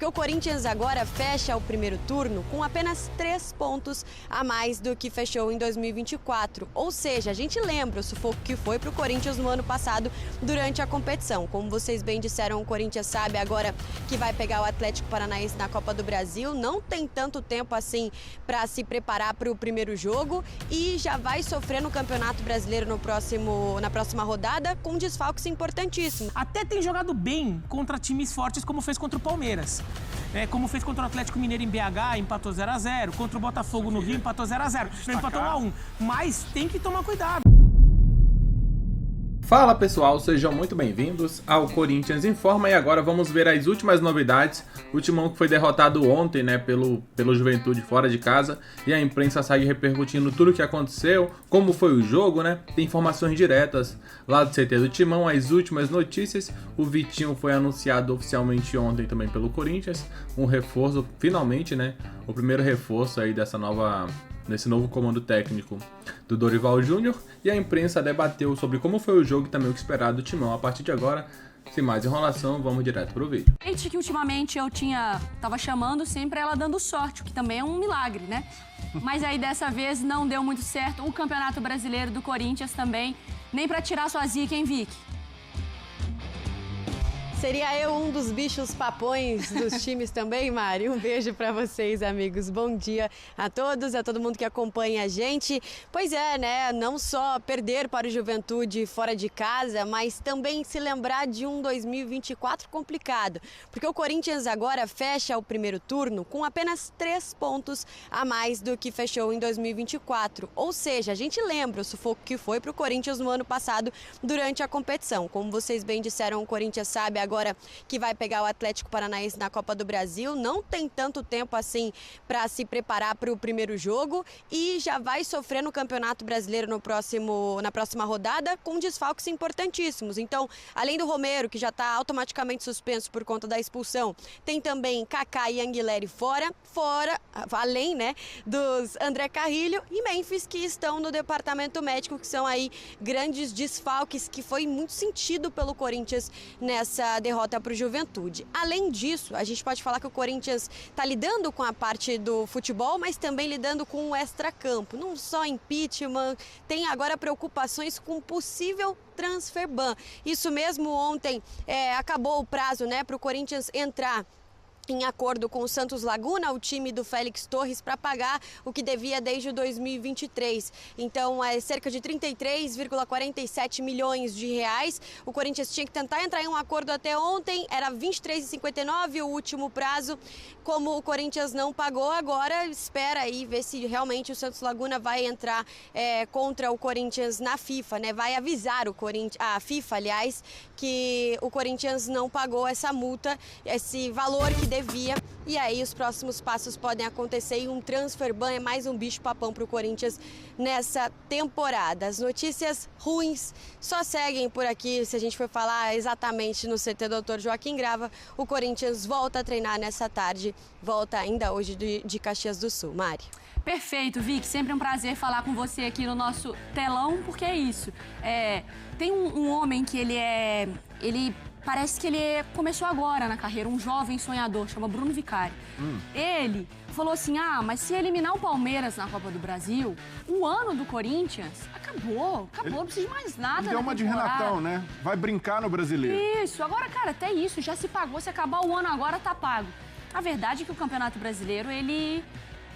porque o Corinthians agora fecha o primeiro turno com apenas 3 pontos a mais do que fechou em 2024. Ou seja, a gente lembra o sufoco que foi para o Corinthians no ano passado durante a competição. Como vocês bem disseram, o Corinthians sabe agora que vai pegar o Atlético Paranaense na Copa do Brasil, não tem tanto tempo assim para se preparar para o primeiro jogo e já vai sofrer no Campeonato Brasileiro na próxima rodada com desfalques importantíssimos. Até tem jogado bem contra times fortes, como fez contra o Palmeiras. Como fez contra o Atlético Mineiro em BH, empatou 0-0. Contra o Botafogo no Rio, empatou 0-0. Não empatou 1-1. Mas tem que tomar cuidado. Fala pessoal, sejam muito bem-vindos ao Corinthians Informa e agora vamos ver as últimas novidades. O Timão que foi derrotado ontem, pelo Juventude fora de casa, e a imprensa sai repercutindo tudo o que aconteceu, como foi o jogo, Tem informações diretas lá do CT do Timão, as últimas notícias. O Vitinho foi anunciado oficialmente ontem também pelo Corinthians, um reforço, finalmente, o primeiro reforço aí nesse novo comando técnico do Dorival Júnior, e a imprensa debateu sobre como foi o jogo e também o que esperar do Timão. A partir de agora, sem mais enrolação, vamos direto pro vídeo. Gente, que ultimamente eu tava chamando sempre ela dando sorte, o que também é um milagre, Mas aí dessa vez não deu muito certo. O Campeonato Brasileiro do Corinthians também, nem pra tirar sua zica, hein, Vicky? Seria eu um dos bichos papões dos times também, Mari? Um beijo para vocês, amigos. Bom dia a todos, a todo mundo que acompanha a gente. Pois é, não só perder para o Juventude fora de casa, mas também se lembrar de um 2024 complicado. Porque o Corinthians agora fecha o primeiro turno com apenas 3 pontos a mais do que fechou em 2024. Ou seja, a gente lembra o sufoco que foi para o Corinthians no ano passado durante a competição. Como vocês bem disseram, o Corinthians sabe agora que vai pegar o Atlético Paranaense na Copa do Brasil, não tem tanto tempo assim para se preparar para o primeiro jogo e já vai sofrer no Campeonato Brasileiro na próxima rodada com desfalques importantíssimos. Então, além do Romero, que já está automaticamente suspenso por conta da expulsão, tem também Kaká e Anguilera fora, além dos André Carrilho e Memphis, que estão no departamento médico, que são aí grandes desfalques que foi muito sentido pelo Corinthians nessa derrota para o Juventude. Além disso, a gente pode falar que o Corinthians está lidando com a parte do futebol, mas também lidando com o extracampo. Não só impeachment, tem agora preocupações com possível transfer ban. Isso mesmo, ontem acabou o prazo para o Corinthians entrar em acordo com o Santos Laguna, o time do Félix Torres, para pagar o que devia desde 2023. Então, é cerca de 33,47 milhões de reais. O Corinthians tinha que tentar entrar em um acordo até ontem, era 23,59 o último prazo. Como o Corinthians não pagou, agora espera aí ver se realmente o Santos Laguna vai entrar contra o Corinthians na FIFA, Vai avisar a FIFA, aliás, que o Corinthians não pagou essa multa, esse valor que devia, e aí os próximos passos podem acontecer e um transfer ban é mais um bicho-papão para o Corinthians nessa temporada. As notícias ruins só seguem por aqui. Se a gente for falar exatamente no CT Dr. Joaquim Grava, o Corinthians volta a treinar nessa tarde, volta ainda hoje de Caxias do Sul. Mari. Perfeito, Vicky. Sempre um prazer falar com você aqui no nosso telão, porque é isso. Tem um homem que ele parece que ele começou agora na carreira, um jovem sonhador, chama Bruno Vicari. Ele falou assim, mas se eliminar o Palmeiras na Copa do Brasil, o ano do Corinthians acabou, não precisa de mais nada. Deu uma de Renatão, Vai brincar no Brasileiro. Isso, agora, cara, até isso, já se pagou, se acabar o ano agora, tá pago. A verdade é que o Campeonato Brasileiro, ele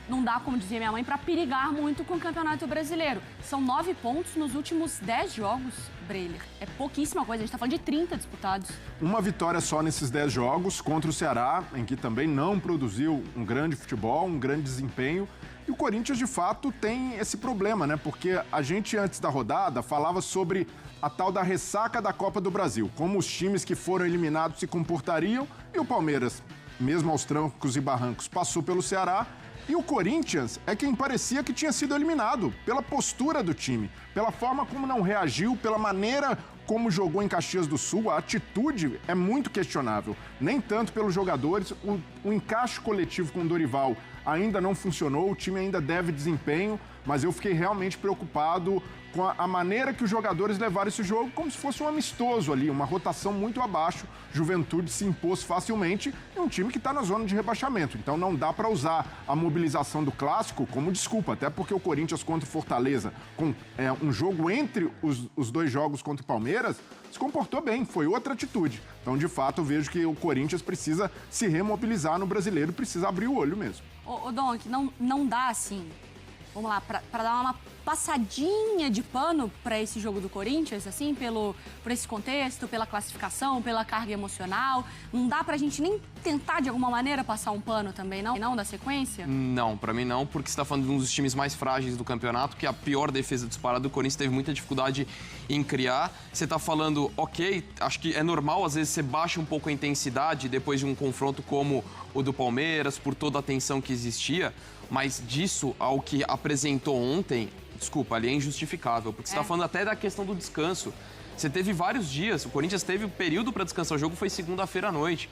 não dá, como dizia minha mãe, para perigar muito com o Campeonato Brasileiro. São 9 pontos nos últimos 10 jogos, Breiler. É pouquíssima coisa, a gente tá falando de 30 disputados. Uma vitória só nesses 10 jogos contra o Ceará, em que também não produziu um grande futebol, um grande desempenho. E o Corinthians, de fato, tem esse problema, Porque a gente, antes da rodada, falava sobre a tal da ressaca da Copa do Brasil, como os times que foram eliminados se comportariam, e o Palmeiras, mesmo aos trancos e barrancos, passou pelo Ceará. E o Corinthians é quem parecia que tinha sido eliminado pela postura do time, pela forma como não reagiu, pela maneira como jogou em Caxias do Sul. A atitude é muito questionável, nem tanto pelos jogadores. O encaixe coletivo com o Dorival ainda não funcionou, o time ainda deve desempenho. mas eu fiquei realmente preocupado com a maneira que os jogadores levaram esse jogo como se fosse um amistoso ali, uma rotação muito abaixo. Juventude se impôs facilmente em um time que está na zona de rebaixamento. Então não dá para usar a mobilização do clássico como desculpa, até porque o Corinthians contra o Fortaleza, com um jogo entre os dois jogos contra o Palmeiras, se comportou bem, foi outra atitude. Então, de fato, eu vejo que o Corinthians precisa se remobilizar no Brasileiro, precisa abrir o olho mesmo. Ô Donk, não dá assim, vamos lá, pra dar uma passadinha de pano para esse jogo do Corinthians, assim, por esse contexto, pela classificação, pela carga emocional. Não dá pra gente nem tentar, de alguma maneira, passar um pano também, não, da sequência? Não, pra mim não, porque você tá falando de um dos times mais frágeis do campeonato, que é a pior defesa disparada do Corinthians, teve muita dificuldade em criar. Você tá falando, ok, acho que é normal, às vezes você baixa um pouco a intensidade depois de um confronto como o do Palmeiras, por toda a tensão que existia, mas disso ao que apresentou ontem, desculpa, ali é injustificável, porque você tá falando até da questão do descanso. Você teve vários dias, o Corinthians teve um período para descansar, o jogo foi segunda-feira à noite.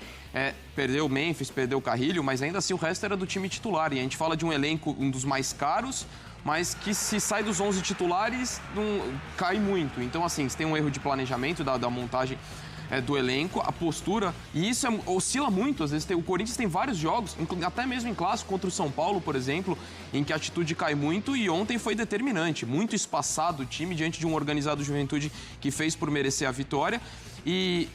Perdeu o Memphis, perdeu o Carrilho, mas ainda assim o resto era do time titular. E a gente fala de um elenco, um dos mais caros, mas que se sai dos 11 titulares, cai muito. Então, assim, você tem um erro de planejamento da montagem do elenco, a postura, e isso oscila muito. Às vezes o Corinthians tem vários jogos, até mesmo em clássico contra o São Paulo, por exemplo, em que a atitude cai muito, e ontem foi determinante, muito espaçado o time diante de um organizado Juventude que fez por merecer a vitória. E,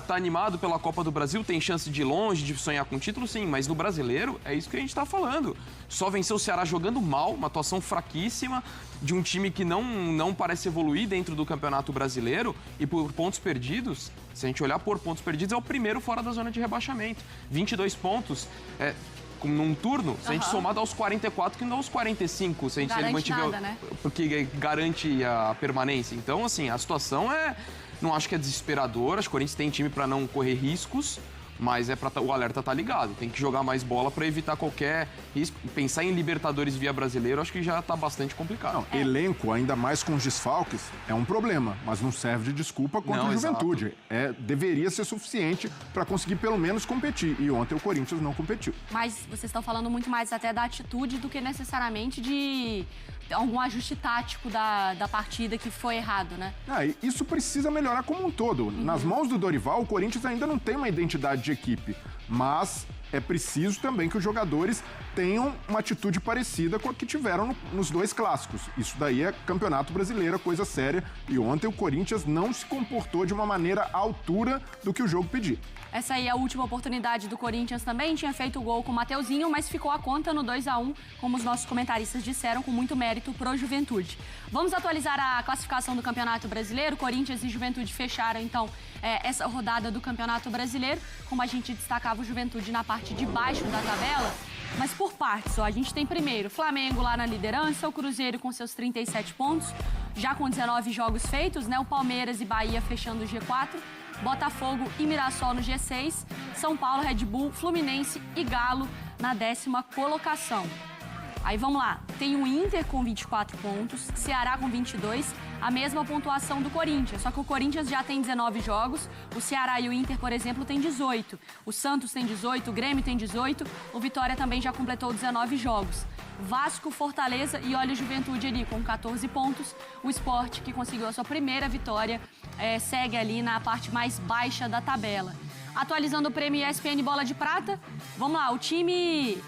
tá animado pela Copa do Brasil, tem chance de ir longe, de sonhar com título, sim, mas no Brasileiro é isso que a gente tá falando. Só venceu o Ceará jogando mal, uma atuação fraquíssima, de um time que não parece evoluir dentro do Campeonato Brasileiro, e por pontos perdidos, se a gente olhar por pontos perdidos, é o primeiro fora da zona de rebaixamento. 22 pontos, num turno, se a gente somar, dá aos 44, que não dá aos 45, se a gente garante mantiver nada, né? Porque garante a permanência. Então, assim, a situação não acho que é desesperadora, acho que o Corinthians tem time para não correr riscos, mas o alerta tá ligado. Tem que jogar mais bola para evitar qualquer risco. Pensar em Libertadores via Brasileiro, acho que já tá bastante complicado. Elenco, ainda mais com os desfalques, é um problema, mas não serve de desculpa contra a Juventude. Deveria ser suficiente para conseguir pelo menos competir. E ontem o Corinthians não competiu. Mas vocês estão falando muito mais até da atitude do que necessariamente de algum ajuste tático da partida que foi errado, né? Isso precisa melhorar como um todo. Nas mãos do Dorival, o Corinthians ainda não tem uma identidade de equipe, mas é preciso também que os jogadores tenham uma atitude parecida com a que tiveram nos dois clássicos. Isso daí é Campeonato Brasileiro, coisa séria, e ontem o Corinthians não se comportou de uma maneira à altura do que o jogo pedia. Essa aí é a última oportunidade do Corinthians também, tinha feito o gol com o Mateuzinho, mas ficou a conta no 2-1, como os nossos comentaristas disseram, com muito mérito pro Juventude. Vamos atualizar a classificação do Campeonato Brasileiro. Corinthians e Juventude fecharam, então, essa rodada do Campeonato Brasileiro. Como a gente destacava o Juventude na parte de baixo da tabela, mas por partes, a gente tem primeiro Flamengo lá na liderança, o Cruzeiro com seus 37 pontos, já com 19 jogos feitos, né? O Palmeiras e Bahia fechando o G4, Botafogo e Mirassol no G6, São Paulo, Red Bull, Fluminense e Galo na 10ª colocação. Aí vamos lá, tem o Inter com 24 pontos, Ceará com 22, a mesma pontuação do Corinthians, só que o Corinthians já tem 19 jogos, o Ceará e o Inter, por exemplo, tem 18, o Santos tem 18, o Grêmio tem 18, o Vitória também já completou 19 jogos. Vasco, Fortaleza e olha o Juventude ali com 14 pontos, o Sport, que conseguiu a sua primeira vitória, segue ali na parte mais baixa da tabela. Atualizando o prêmio ESPN Bola de Prata, vamos lá,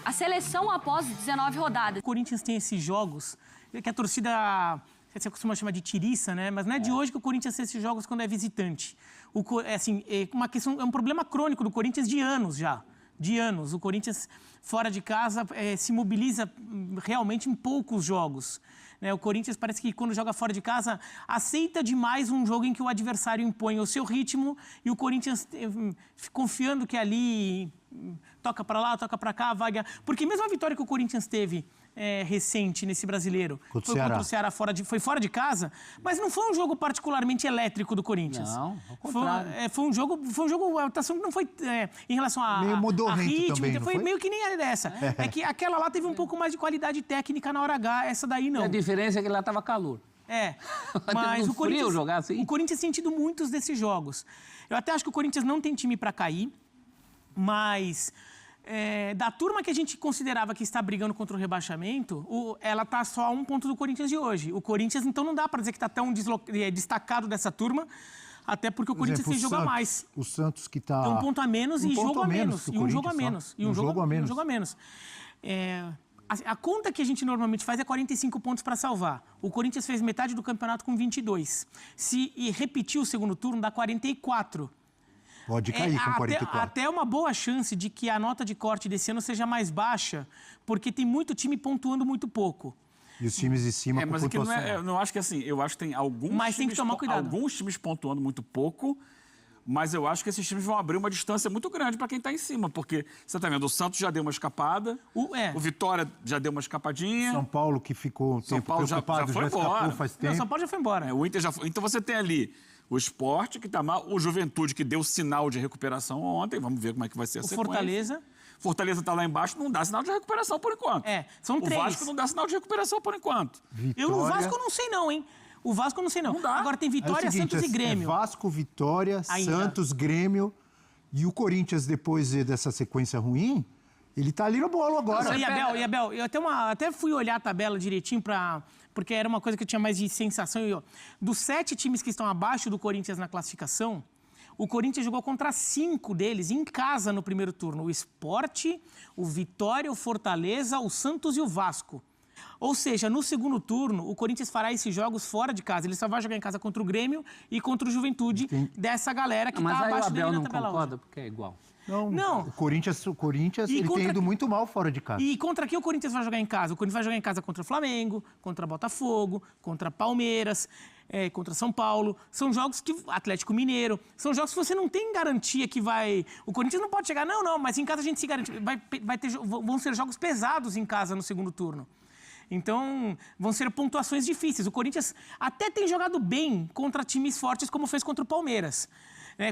a seleção após 19 rodadas. O Corinthians tem esses jogos que a torcida, você costuma chamar de tiriça, né? Mas não é de hoje que o Corinthians tem esses jogos quando é visitante. É um problema crônico do Corinthians de anos já. De anos. O Corinthians, fora de casa, se mobiliza realmente em poucos jogos. O Corinthians parece que quando joga fora de casa aceita demais um jogo em que o adversário impõe o seu ritmo e o Corinthians confiando que ali toca para lá, toca para cá, vaga. Porque mesmo a vitória que o Corinthians teve recente nesse brasileiro contra o Ceará foi fora de casa, mas não foi um jogo particularmente elétrico do Corinthians. Não, ao contrário. Foi um jogo, a atuação não foi em relação a meio modorrento ritmo, também, foi meio que nem dessa. É que aquela lá teve um pouco mais de qualidade técnica na hora H, essa daí não. A diferença é que lá tava calor. Mas o Corinthians, jogar assim. O Corinthians tem sentido muitos desses jogos. Eu até acho que o Corinthians não tem time para cair, mas Da turma que a gente considerava que está brigando contra o rebaixamento, ela está só a 1 ponto do Corinthians de hoje. O Corinthians, então, não dá para dizer que está tão destacado dessa turma, até porque o Corinthians tem jogo a mais. O Santos que está... Tem 1 ponto a menos e jogo a menos. E um jogo a menos. E um jogo a menos. A conta que a gente normalmente faz é 45 pontos para salvar. O Corinthians fez metade do campeonato com 22. Se repetir o segundo turno, dá 44. Pode cair com 44. Até uma boa chance de que a nota de corte desse ano seja mais baixa, porque tem muito time pontuando muito pouco. E os times de cima com mas pontuação. aqui eu não acho que assim, eu acho que tem alguns mas tem que tomar cuidado. Alguns times pontuando muito pouco, mas eu acho que esses times vão abrir uma distância muito grande para quem está em cima, porque você está vendo, o Santos já deu uma escapada, o Vitória já deu uma escapadinha. São Paulo que ficou São Paulo já foi embora. Faz tempo. Não, São Paulo já foi embora. O Inter já foi. Então você tem ali o Sport, que está mal, o Juventude, que deu sinal de recuperação ontem, vamos ver como é que vai ser a sequência. Fortaleza está lá embaixo, não dá sinal de recuperação por enquanto. São 3. O Vasco não dá sinal de recuperação por enquanto. O Vasco não sei não, hein? O Vasco não sei não. Agora tem Vitória, Santos e Grêmio. Vasco, Vitória, Santos, Grêmio e o Corinthians, depois dessa sequência ruim, ele tá ali no bolo agora. E Abel, eu até fui olhar a tabela direitinho porque era uma coisa que eu tinha mais de sensação. Dos 7 times que estão abaixo do Corinthians na classificação, o Corinthians jogou contra 5 deles em casa no primeiro turno. O Sport, o Vitória, o Fortaleza, o Santos e o Vasco. Ou seja, no segundo turno, o Corinthians fará esses jogos fora de casa. Ele só vai jogar em casa contra o Grêmio e contra o Juventude dessa galera que está abaixo dele na tabela. Mas aí o Abel não concorda porque é igual. Não. O Corinthians ele tem ido muito mal fora de casa. E contra quem o Corinthians vai jogar em casa? O Corinthians vai jogar em casa contra o Flamengo, contra Botafogo, contra Palmeiras, contra São Paulo. São jogos que... Atlético Mineiro. São jogos que você não tem garantia que vai... O Corinthians não pode chegar, não, mas em casa a gente se garante. Vão ser jogos pesados em casa no segundo turno. Então, vão ser pontuações difíceis. O Corinthians até tem jogado bem contra times fortes, como fez contra o Palmeiras.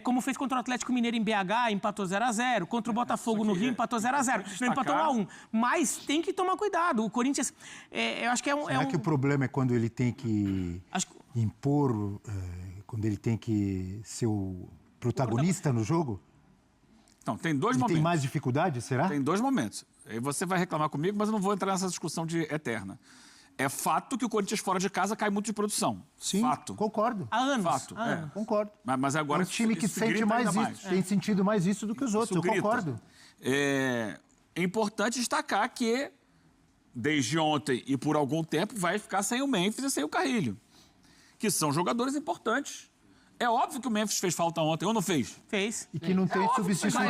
Como fez contra o Atlético Mineiro em BH, empatou 0x0. Contra o Botafogo no Rio, empatou 0x0. Não empatou 1x1. Mas tem que tomar cuidado. O Corinthians, eu acho que Será que o problema é quando ele tem que impor, quando ele tem que ser o protagonista no jogo? Não, tem 2 momentos. Tem mais dificuldade, será? Tem 2 momentos. Aí você vai reclamar comigo, mas eu não vou entrar nessa discussão eterna. É fato que o Corinthians fora de casa cai muito de produção. Sim, fato. Concordo. Há anos. Fato, Concordo. Mas agora é um time que sente mais isso, tem sentido mais isso do que os outros, eu concordo. É importante destacar que, desde ontem e por algum tempo, vai ficar sem o Memphis e sem o Carrilho, que são jogadores importantes. É óbvio que o Memphis fez falta ontem, ou não fez? Fez. E que não tem substituição.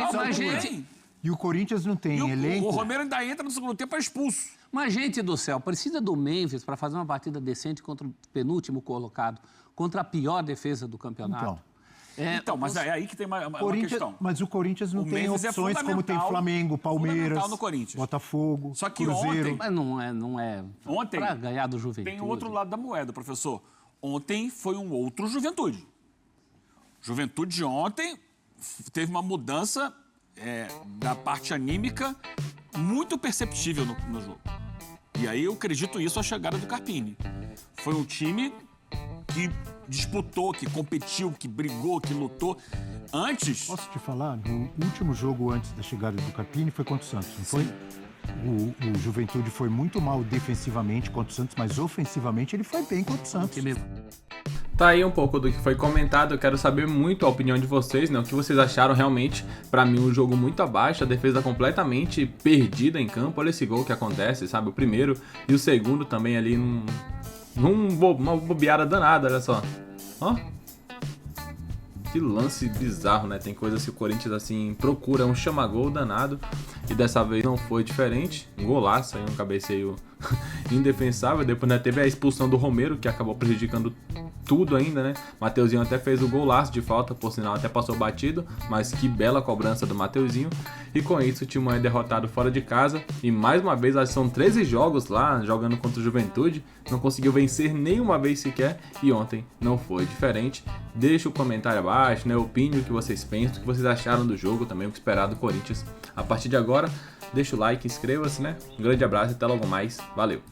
E o Corinthians não tem elenco. O Romero ainda entra no segundo tempo, é expulso. Mas, gente do céu, precisa do Memphis para fazer uma partida decente contra o penúltimo colocado, contra a pior defesa do campeonato. Então, mas é aí que tem uma questão. Mas o Corinthians não tem opções como tem Flamengo, Palmeiras, Botafogo, Só que Cruzeiro. Mas não é ontem para ganhar do Juventude. Tem o outro lado da moeda, professor. Ontem foi um outro Juventude. Juventude de ontem teve uma mudança da parte anímica muito perceptível no jogo. E aí eu acredito isso à chegada do Carpini. Foi um time que disputou, que competiu, que brigou, que lutou. Antes... Posso te falar? No último jogo antes da chegada do Carpini foi contra o Santos, não foi? O Juventude foi muito mal defensivamente contra o Santos, mas ofensivamente ele foi bem contra o Santos. Tá aí um pouco do que foi comentado, eu quero saber muito a opinião de vocês, né? O que vocês acharam realmente. Pra mim, um jogo muito abaixo, a defesa completamente perdida em campo. Olha esse gol que acontece, sabe? O primeiro e o segundo também ali uma bobeada danada, olha só. Ó. Que lance bizarro, né? Tem coisas que o Corinthians, assim, procura um chama-gol danado. E dessa vez não foi diferente. Um golaço aí, um cabeceio indefensável. Depois, né, teve a expulsão do Romero, que acabou prejudicando tudo ainda, né? Mateuzinho até fez o golaço de falta, por sinal até passou batido, mas que bela cobrança do Mateuzinho. E com isso o Timão é derrotado fora de casa. E mais uma vez, acho que são 13 jogos lá, jogando contra o Juventude. Não conseguiu vencer nenhuma vez sequer. E ontem não foi diferente. Deixa o comentário abaixo, né? Opine o que vocês pensam, o que vocês acharam do jogo, também o que esperar do Corinthians a partir de agora. Deixa o like, inscreva-se, né? Um grande abraço e até logo mais. Valeu!